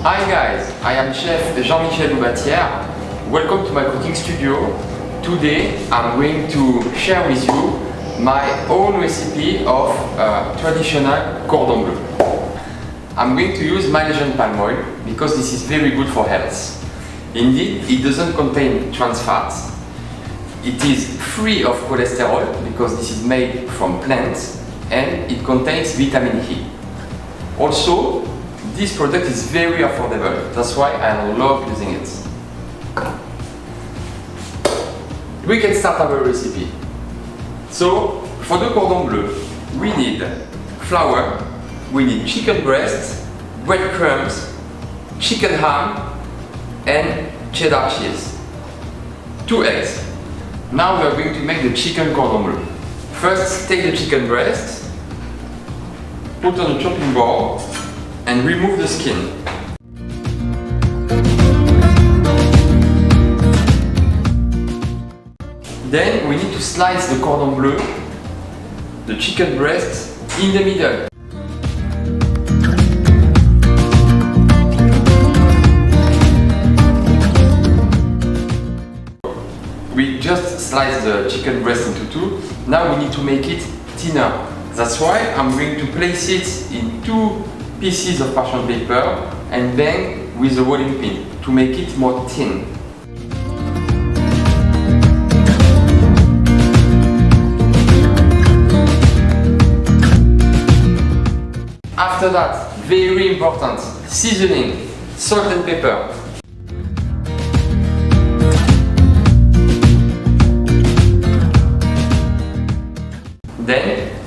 Hi guys, I am Chef Jean-Michel. Welcome to my cooking studio. Today I'm going to share with you my own recipe of traditional cordon bleu. I'm going to use Malaysian palm oil because this is very good for health. Indeed, it doesn't contain trans fats. It is free of cholesterol because this is made from plants, and it contains vitamin E. Also, this product is very affordable. That's why I love using it. We can start our recipe. So, for the cordon bleu, we need flour, we need chicken breast, breadcrumbs, chicken ham, and cheddar cheese. 2 eggs. Now we are going to make the chicken cordon bleu. First, take the chicken breast, put on a chopping board, and remove the skin. Then we need to slice the cordon bleu, the chicken breast, in the middle. We just sliced the chicken breast into 2. Now we need to make it thinner. That's why I'm going to place it in 2 pieces of parchment paper and bang with a rolling pin to make it more thin. After that, very important, seasoning, salt and pepper. Then,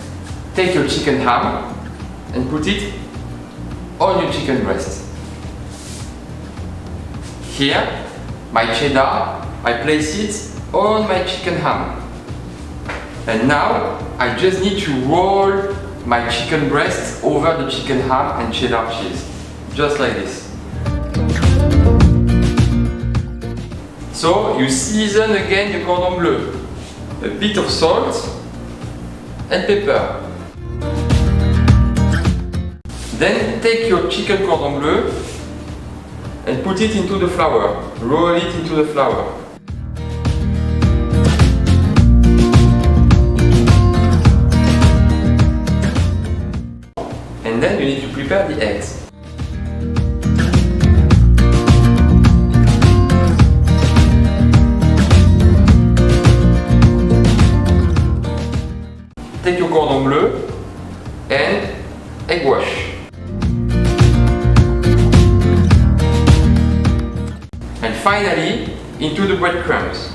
take your chicken ham and put it on your chicken breast. Here, my cheddar, I place it on my chicken ham. And now, I just need to roll my chicken breast over the chicken ham and cheddar cheese. Just like this. So, you season again the cordon bleu. A bit of salt and pepper. Then take your chicken cordon bleu and put it into the flour. Roll it into the flour. And then you need to prepare the eggs. Take your cordon bleu and egg wash. And finally, into the breadcrumbs.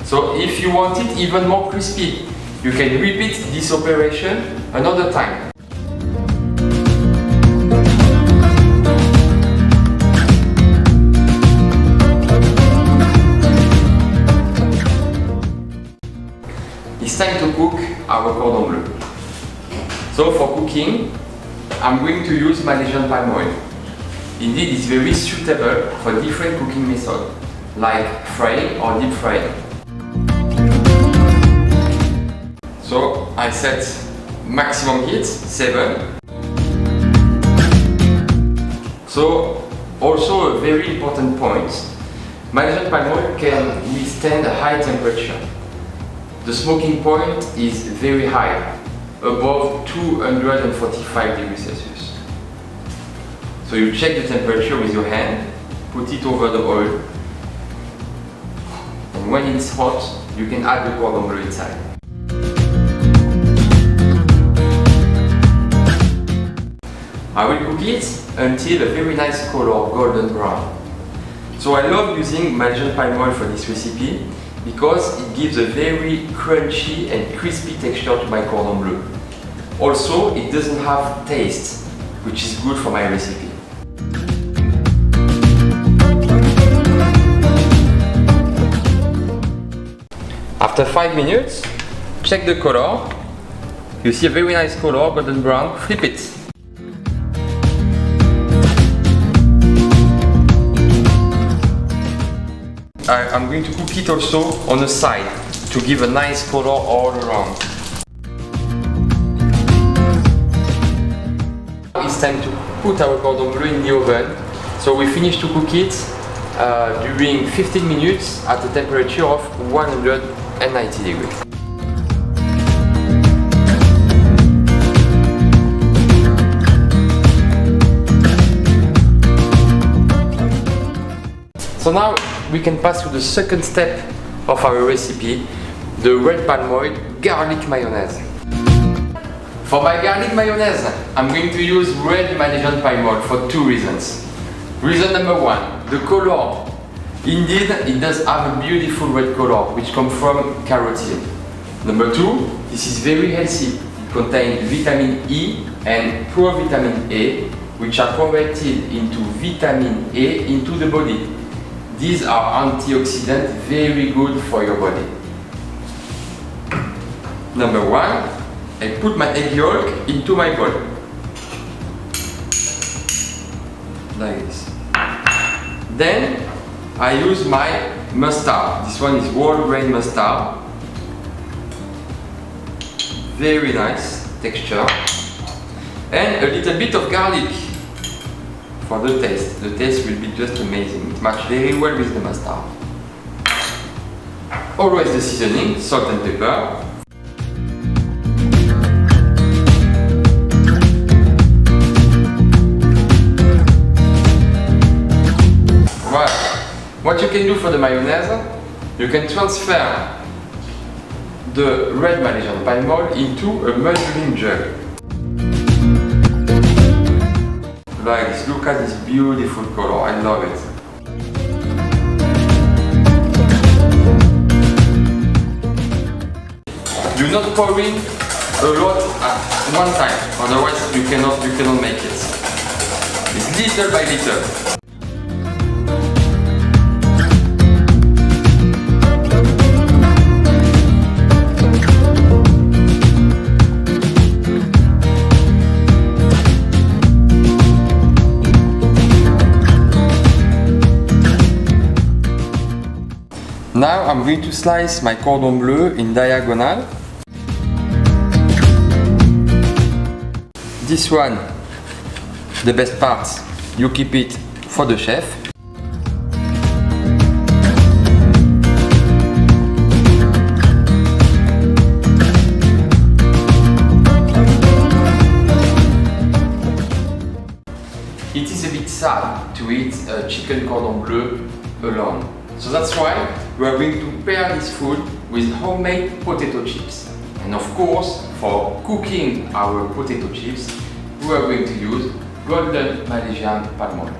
So if you want it even more crispy, you can repeat this operation another time. It's time to cook our cordon bleu. So for cooking, I'm going to use Malaysian palm oil. Indeed, it's very suitable for different cooking methods, like frying or deep frying. So I set maximum heat, 7. So also a very important point, Malaysian palm oil can withstand a high temperature. The smoking point is very high, above 245 degrees Celsius. So you check the temperature with your hand, put it over the oil, and when it's hot, you can add the cordon bleu inside. I will cook it until a very nice color, golden brown. So I love using Malaysian palm oil for this recipe because it gives a very crunchy and crispy texture to my cordon bleu. Also, it doesn't have taste, which is good for my recipe. After 5 minutes, check the color. You see a very nice color, golden brown, flip it. I'm going to cook it also on the side to give a nice color all around. it's time to put our cordon bleu in the oven. So we finish to cook it during 15 minutes at a temperature of 190 degrees. So now we can pass to the second step of our recipe, the red palm oil garlic mayonnaise. For my garlic mayonnaise, I'm going to use red Malaysian palm oil for two reasons. Reason number one, the color. Indeed, it does have a beautiful red color, which comes from carotene. Number two, this is very healthy. It contains vitamin E and provitamin A, which are converted into vitamin A into the body. These are antioxidants, very good for your body. Number one, I put my egg yolk into my bowl. Like this. Then I use my mustard. This one is whole grain mustard. Very nice texture. And a little bit of garlic for the taste. The taste will be just amazing. It matches very well with the mustard. Always the seasoning, salt and pepper. What you can do for the mayonnaise, you can transfer the red Malaysian palm oil into a muslin jug. Like this, look at this beautiful color, I love it. Do not pour in a lot at one time, otherwise you cannot make it. It's little by little. Now I'm going to slice my cordon bleu in diagonal. This one, the best part, you keep it for the chef. It is a bit sad to eat chicken cordon bleu alone. So that's why we are going to pair this food with homemade potato chips. And of course, for cooking our potato chips, we are going to use golden Malaysian palm oil.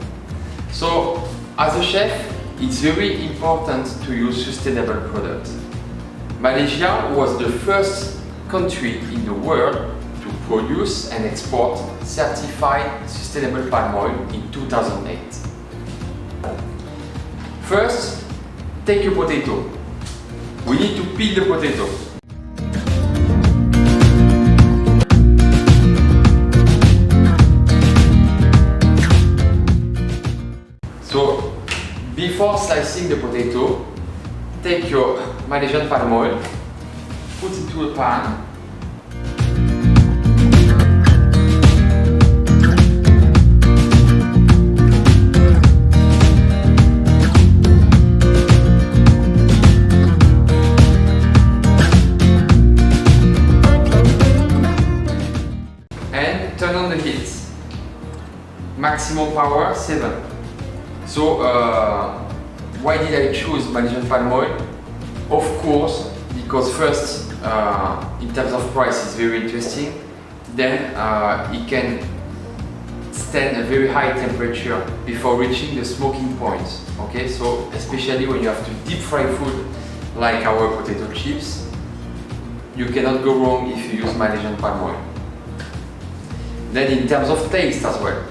So, as a chef, it's very important to use sustainable products. Malaysia was the first country in the world to produce and export certified sustainable palm oil in 2008. First, take your potato. We need to peel the potato. So, before slicing the potato, take your Malaysian palm oil, put it into a pan. Turn on the heat. Maximum power 7. So why did I choose Malaysian palm oil? Of course, because first in terms of price it's very interesting. Then it can stand a very high temperature before reaching the smoking point. Okay, so especially when you have to deep fry food like our potato chips, you cannot go wrong if you use Malaysian palm oil. Then in terms of taste as well,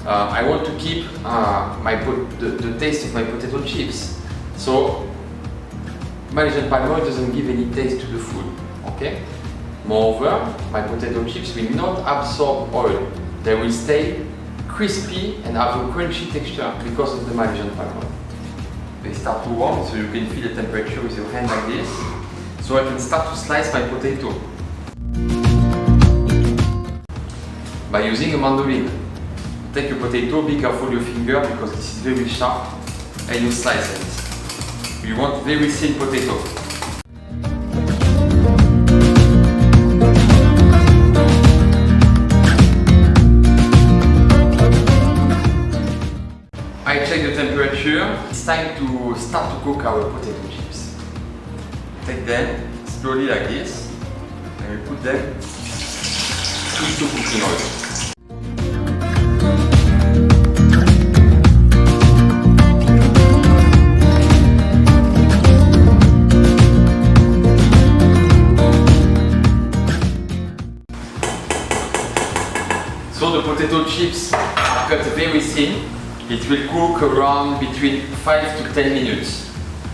I want to keep the taste of my potato chips. So Malaysian palm oil doesn't give any taste to the food. Okay. Moreover, my potato chips will not absorb oil. They will stay crispy and have a crunchy texture because of the Malaysian palm oil. They start to warm, so you can feel the temperature with your hand like this. So I can start to slice my potato by using a mandolin. take a potato, be careful your finger because this is very sharp, and you slice it. You want very thin potato. I check the temperature. It's time to start to cook our potato chips. Take them slowly like this, and we put them into cooking oil. So the potato chips are cut very thin. It will cook around between 5 to 10 minutes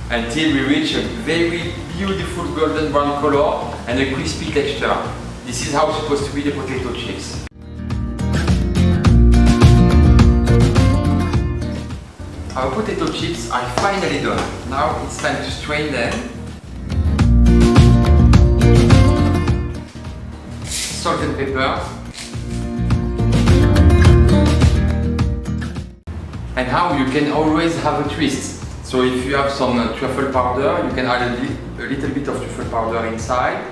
until we reach a very beautiful golden brown color and a crispy texture. This is how it's supposed to be the potato chips. Our potato chips are finally done. Now it's time to strain them. Salt and pepper. And now you can always have a twist. So if you have some truffle powder, you can add a little bit of truffle powder inside.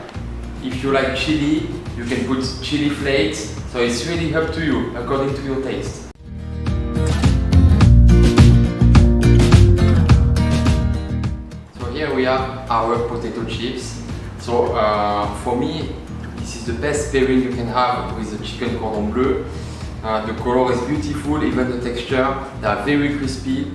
If you like chili, you can put chili flakes. So it's really up to you, according to your taste. So here we have our potato chips. So for me, this is the best pairing you can have with the chicken cordon bleu. The color is beautiful, even the texture, they are very crispy.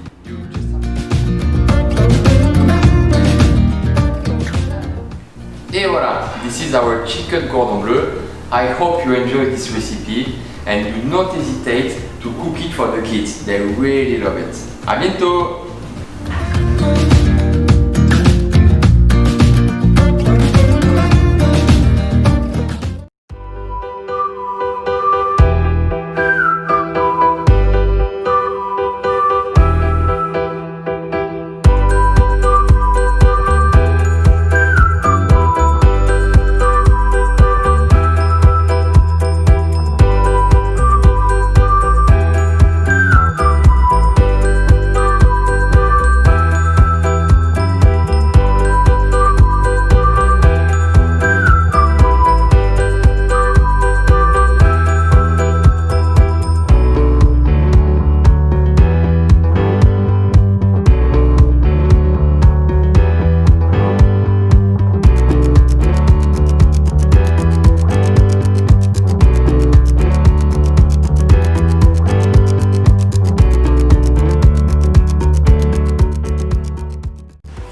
Et voilà, this is our chicken cordon bleu. I hope you enjoyed this recipe and do not hesitate to cook it for the kids. They really love it. À bientôt!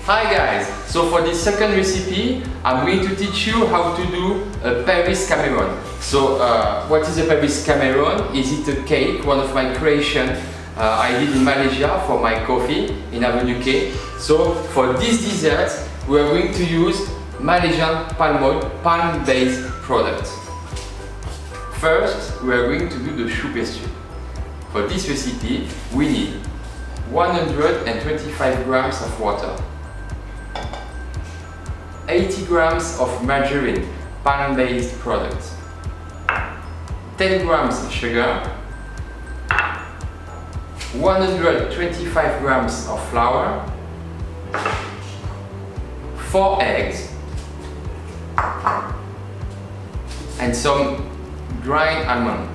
Hi guys, so for this second recipe, I'm going to teach you how to do a Paris Cameron. So what is a Paris Cameron? Is it a cake, one of my creations I did in Malaysia for my coffee in Avenue K. So for this dessert, we are going to use Malaysian palm-based product. First, we are going to do the choux pesto. For this recipe, we need 125 grams of water, 80 grams of margarine, palm-based product, 10 grams of sugar, 125 grams of flour, 4 eggs, and some dried almond.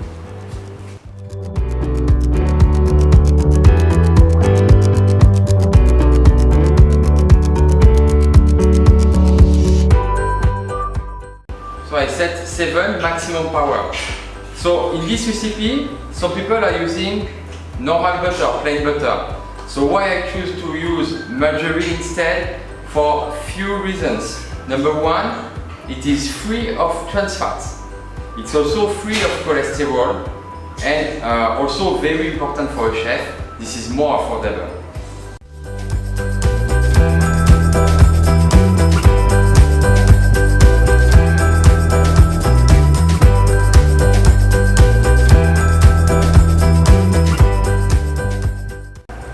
So I set 7 maximum power. So in this recipe, some people are using normal butter, plain butter. So why I choose to use margarine instead? For few reasons. Number one, it is free of trans fats. It's also free of cholesterol, and also very important for a chef, this is more affordable.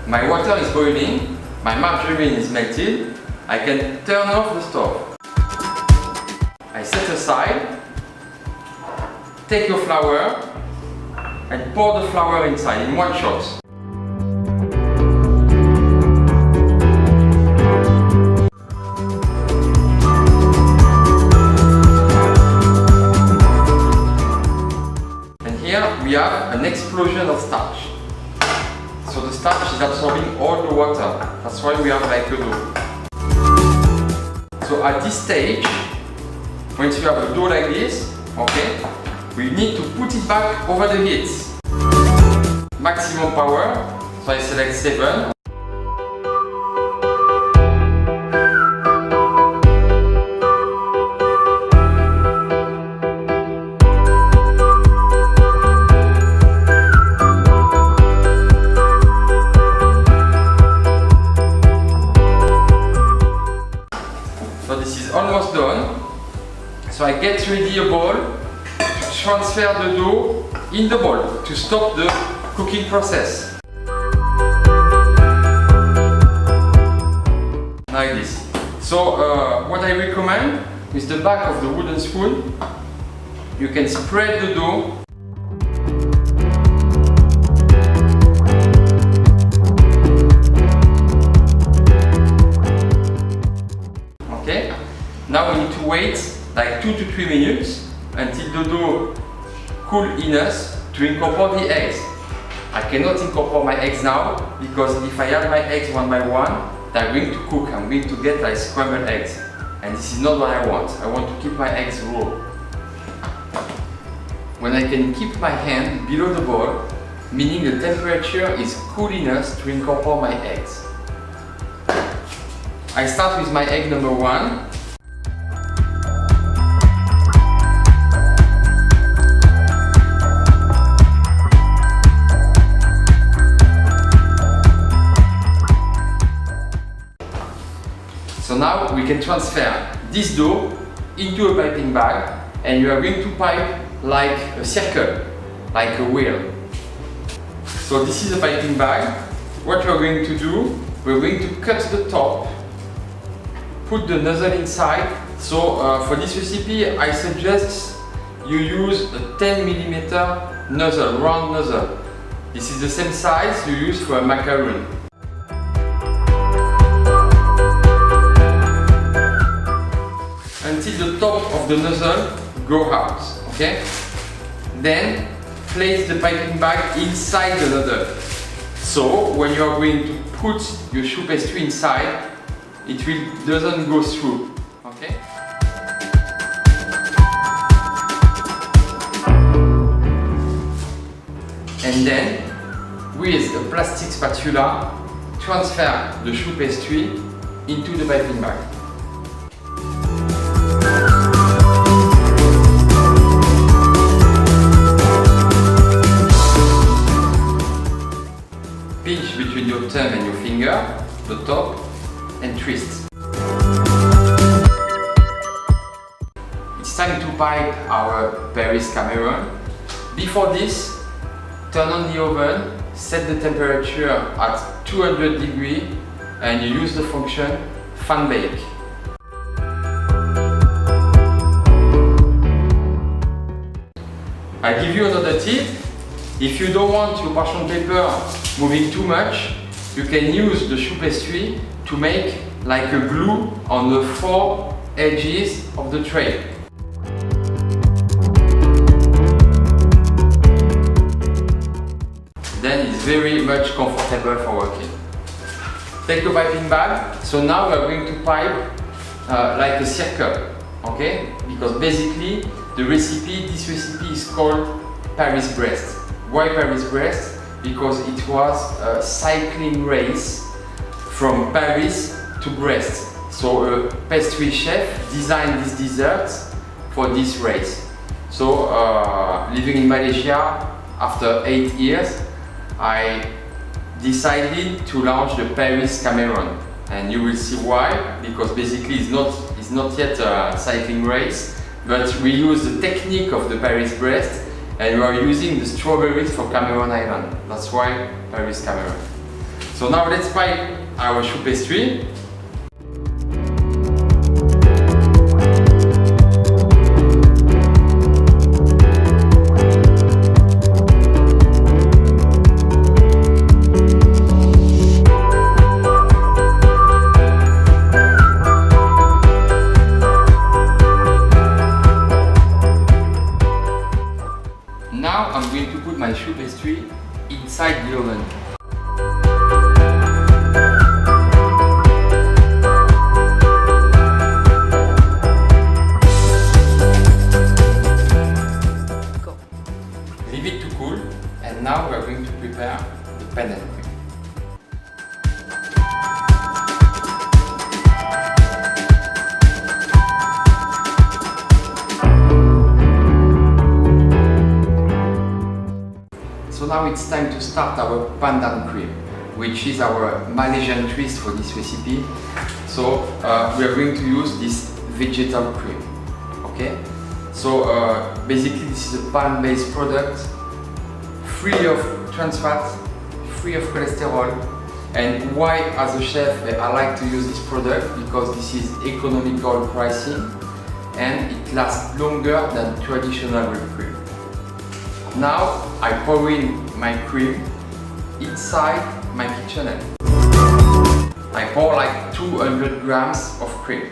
My water is boiling, my margarine is melted, I can turn off the stove. I set aside, take your flour and pour the flour inside in one shot. And here we have an explosion of starch. So the starch is absorbing all the water. That's why we have like a dough. So at this stage, once you have a dough like this, okay, we need to put it back over the heat. Maximum power, so I select 7. So this is almost done. So I get ready a bowl to transfer the dough in the bowl to stop the cooking process. Like this. So what I recommend with the back of the wooden spoon, you can spread the dough. Okay. Now we need to wait like 2 to 3 minutes until the dough cool enough to incorporate the eggs. I cannot incorporate my eggs now because if I add my eggs one by one, they're going to cook. I'm going to get like scrambled eggs, and this is not what I want. I want to keep my eggs raw. When I can keep my hand below the bowl, meaning the temperature is cool enough to incorporate my eggs. I start with my egg number 1. So now we can transfer this dough into a piping bag, and you are going to pipe like a circle, like a wheel. So this is a piping bag. What we are going to do, we're going to cut the top, put the nozzle inside. So for this recipe I suggest you use a 10mm nozzle, round nozzle. This is the same size you use for a macaron. Until the top of the nozzle go out, okay? Then place the piping bag inside the nozzle. So when you are going to put your choux pastry inside, it doesn't go through, okay? And then with a plastic spatula, transfer the choux pastry into the piping bag. Pinch between your thumb and your finger, the top, and twist. It's time to pipe our Paris Cameron. Before this, turn on the oven, set the temperature at 200 degrees, and you use the function fan bake. I give you another tip. If you don't want your parchment paper moving too much, you can use the choux pastry to make like a glue on the 4 edges of the tray. Then it's very much comfortable for working. Take a piping bag. So now we are going to pipe like a circle, okay? Because basically this recipe is called Paris Brest. Why Paris Brest? Because it was a cycling race from Paris to Brest. So a pastry chef designed this dessert for this race. So living in Malaysia after 8 years, I decided to launch the Paris Cameron, and you will see why. Because basically it's not yet a cycling race, but we use the technique of the Paris Brest, and we are using the strawberries for Cameron Island. That's why Paris Cameron. So now let's pipe our choux pastry. Now I'm going to put my choux pastry inside the oven. Go. Leave it to cool, and now we are going to prepare the pandan cream. So now it's time to start our pandan cream, which is our Malaysian twist for this recipe. So we are going to use this vegetal cream. Okay? So basically this is a palm-based product, free of trans fat, free of cholesterol. And why as a chef I like to use this product? Because this is economical pricing and it lasts longer than traditional whipped cream. Now I pour in my cream inside my kitchenette. I pour like 200 grams of cream.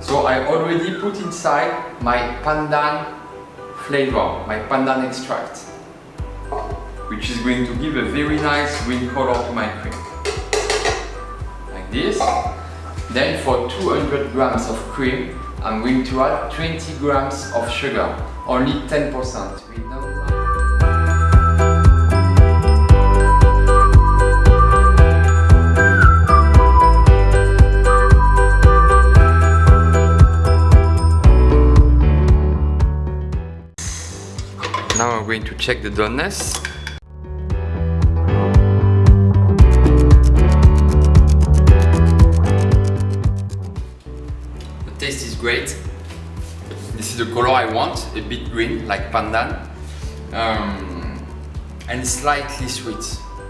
So I already put inside my pandan flavor, my pandan extract, which is going to give a very nice green color to my cream. Like this. Then for 200 grams of cream, I'm going to add 20 grams of sugar, only 10%. Now I'm going to check the doneness. The taste is great. This is the color I want, a bit green like pandan, and slightly sweet.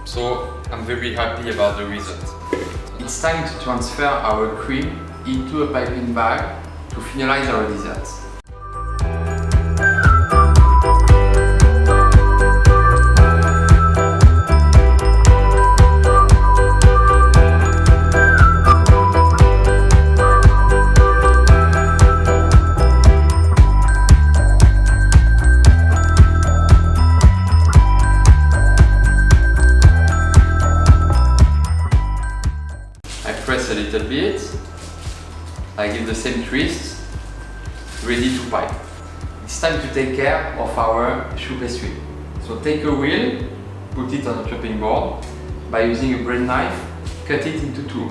So I'm very happy about the result. It's time to transfer our cream into a piping bag to finalize our dessert. A little bit, I give the same twist, ready to pipe. It's time to take care of our choux pastry. So take a wheel, put it on a chopping board, by using a bread knife, cut it into two.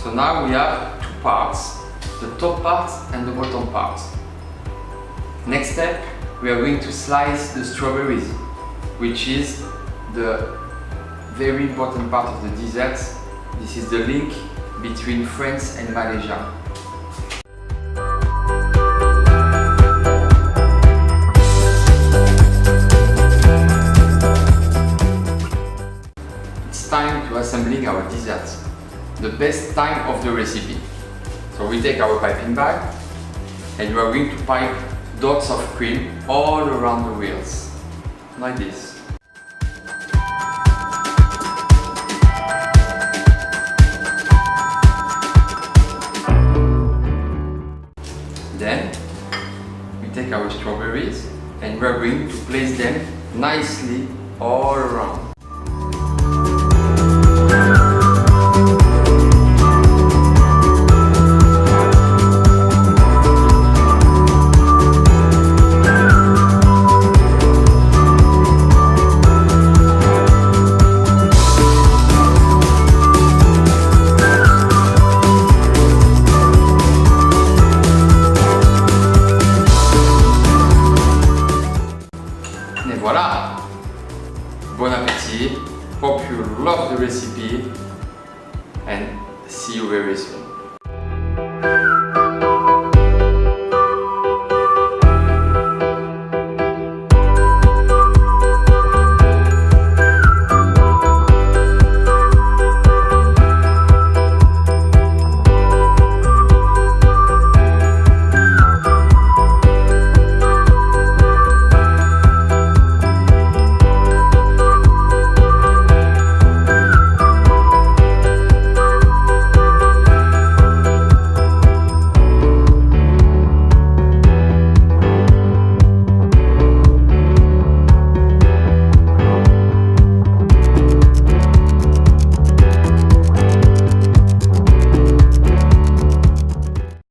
So now we have two parts, the top part and the bottom part. Next step, we are going to slice the strawberries, which is the very important part of the dessert. This is the link between France and Malaysia. It's time to assembling our dessert. The best time of the recipe. So we take our piping bag and we are going to pipe dots of cream all around the wheels, like this. Then we take our strawberries and we are going to place them nicely all around. Voilà! Bon appétit! Hope you love the recipe and see you very soon.